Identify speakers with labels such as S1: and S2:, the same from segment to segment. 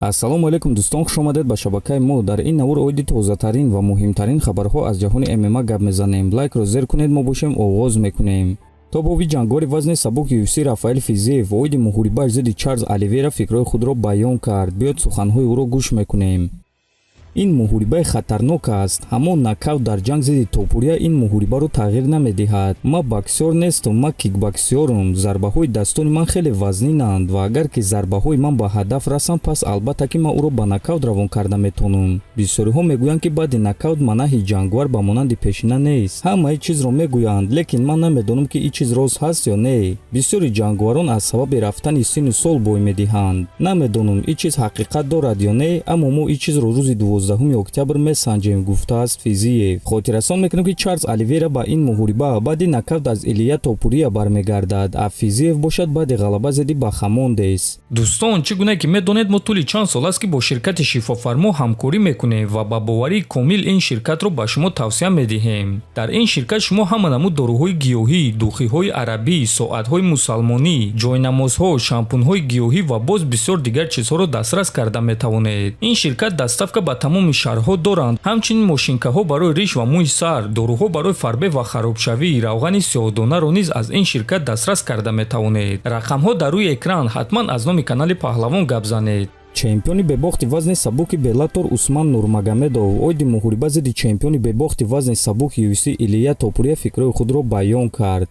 S1: ассалому алайкум дӯстон, хуш омадед ба шабакаи мо. Дар ин навор оиди тозатарин ва муҳимтарин хабарҳо аз ҷаҳони ММА гап мезанем. Лайкро зер кунед, мо бошем оғоз мекунем. Тобови ҷангори вазни сабук UFC Рафаэл Физиев оиди муҳорибааш зидди Чарлз Оливейра фикрҳои худро баён кард. Биёд суханҳои ӯро гӯш мекунем. ин муҳорибаи хатарнок аст. ҳамон накаут дар ҷанг зидди Топурия ин муҳорибаро тағйир намедиҳад. ма боксёр нестум, ма кикбоксёрум. Зарбаҳои дастони ман хеле вазнинанд ва агар ки зарбаҳои ман ба ҳадаф расанд, пас албатта ки ман ӯро ба накаут равон карда метонам. бисёриҳо мегӯянд ки баъди накаут манаҳи ҷангвар ба монанди пешина нест. ҳамаи чизро мегӯянд, лекин ман намедонам ки ин чиз рост ҳаст ё не. бисёри ҷангварон аз сабаби рафтани синну сол бой медиҳанд. намедонам ин чиз ҳақиқат дорад ё не, аммо мо ин чизро рӯзи 12 октябр месанҷем, гуфтааст Физиев. хотиррасон мекунем ки Чарлз Оливейра ба ин муҳориба баъди накаут аз Илия Топурия бармегардад, а Физиев бошад баъди ғалаба зидди Бахамондес.
S2: дӯстон, чӣ гуна ки медонед, мо тӯли чанд сол аст ки бо ширкати шифофармо ҳамкорӣ мекунем ва ба боварии комил ин ширкатро ба шумо тавсия медиҳем. дар ин ширкат шумо ҳама намуд дороҳои гиёҳӣ, духиҳои арабӣ, соатҳои мусалмонӣ, ҷойнамозҳо, шампунҳои гиёҳӣ ва боз бисёр дигар чизҳоро дастрас карда метавонед. ин ширкат дастафка ба тамоми шаҳрҳо доранд, ҳамчунин мошинкаҳо барои риш ва мӯи сар, доруҳо барои фарбе ва харобшавӣ, равғани сиёҳдонаро низ аз ин ширкат дастрас карда метавонед. рақамҳо дар рӯи экран, ҳатман аз номи канали Паҳлавон гап занед.
S1: чемпиони бебохти вазни сабуки Беллатор Усман Нурмагомедов оиди муҳориба зидди чемпиони бебохти вазни сабуки UFC Илия Топурия фикрҳои худро баён кард.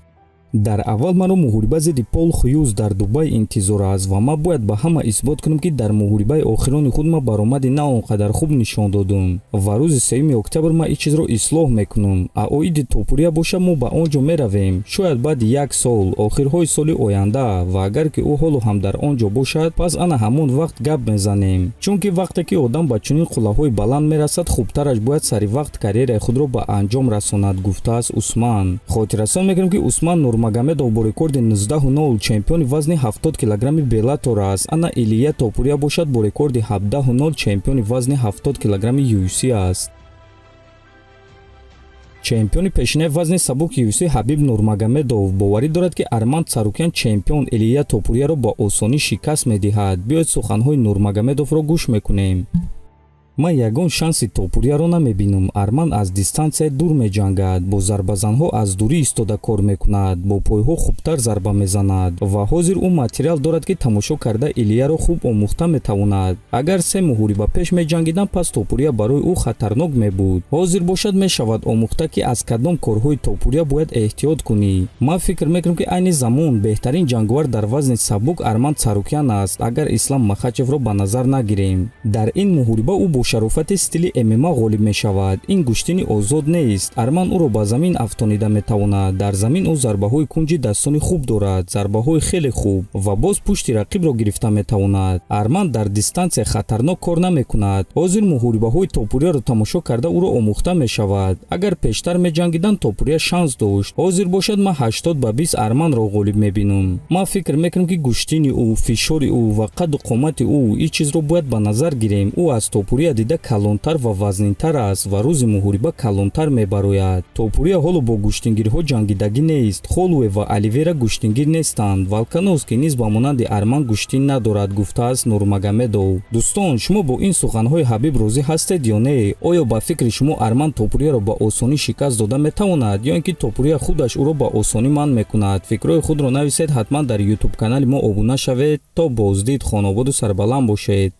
S1: дар аввал маро муҳориба зидди Пол Хьюз дар Дубай интизор аст ва ма бояд ба ҳама исбот кунам ки дар муҳорибаи охирони худ ма баромади на он қадар хуб нишон додам ва рӯзи 3 октябр ма ин чизро ислоҳ мекунам. а оиди Топурия боша мо ба он ҷо меравем, шояд баъди 1 сол, охирҳои соли оянда, ва агар ки ӯ ҳоло ҳам дар он ҷо бошад, пас ана ҳамон вақт гап мезанем. чунки вақте ки одам ба чунин қуллаҳои баланд мерасад, хубтараш бояд сари вақт карьераи худро ба анҷом расонад, гуфтааст Усман. хотиррасон мекунем ки Усман Нурмагомедов бо рекорди 19-0 чемпиони вазни 70 килограмми Беллатор аст. ана Илия Топурия бошад бо рекорди 17-0 чемпиони вазни 70 килограмми UFC аст. чемпиони пешинаи вазни сабуки UFC Ҳабиб Нурмагомедов боварӣ дорад ки Арманд Сарукян чемпион Илия Топурияро ба осонӣ шикаст медиҳад. биёед суханҳои Нурмагомедовро гӯш мекунем. ман ягон шанси Топурияро намебинам. Арман аз дистансия дур меҷангад, бо зарбазанҳо аз дурӣ истода кор мекунад, бо пойҳо хубтар зарба мезанад ва ҳозир ӯ материал дорад ки тамошо карда Илияро хуб омӯхта метавонад. агар 3 муҳориба пеш меҷангиданд, пас Топурия барои ӯ хатарнок мебуд. ҳозир бошад мешавад омӯхта ки аз кадом корҳои Топурия бояд эҳтиёт кунӣ. ман фикр мекунам ки айни замон беҳтарин ҷангвар дар вазни сабук Арманд Сарукян аст, агар Ислам Махачевро ба назар нагирем. дар ин муҳориба ӯ бо шарофати стили ММА ғолиб мешавад. ин гӯштини озод нест. Арман ӯро ба замин афтонида метавонад. дар замин ӯ зарбаҳои кунҷи дастони хуб дорад, зарбаҳои хеле хуб ва боз пушти рақибро гирифта метавонад. Арман дар дистансия хатарнок кор намекунад. ҳозир муҳорибаҳои Топурияро тамошо карда ӯро омӯхта мешавад. агар пештар меҷангиданд, Топурия шанс дошт. ҳозир бошад ман 80-20 Арманро ғолиб мебинам. ман фикр мекунам ки гӯштини ӯ, фишори ӯ ва қадду қомати ӯ, ин чизро бояд ба назар гирем. ӯ аз Топурия дида калонтар ва вазнинтар аст ва рӯзи муҳориба калонтар мебарояд. Топурия ҳоло бо гӯштингирҳо ҷангидагӣ нест. Холуэ ва Оливейра гӯштингир нестанд. Волкановский низ ба монанди Арман гӯштин надорад, гуфтааст Нурмагомедов. дӯстон, шумо бо ин суханҳои Ҳабиб розӣ ҳастед ё не? оё ба фикри шумо Арман Топурияро ба осонӣ шикаст дода метавонад ё ин ки Топурия худаш ӯро ба осонӣ манъ мекунад? фикрҳои худро нависед. ҳатман дар YouTube канали мо обуна шавед. то боздид. хонободу сарбаланд бошед.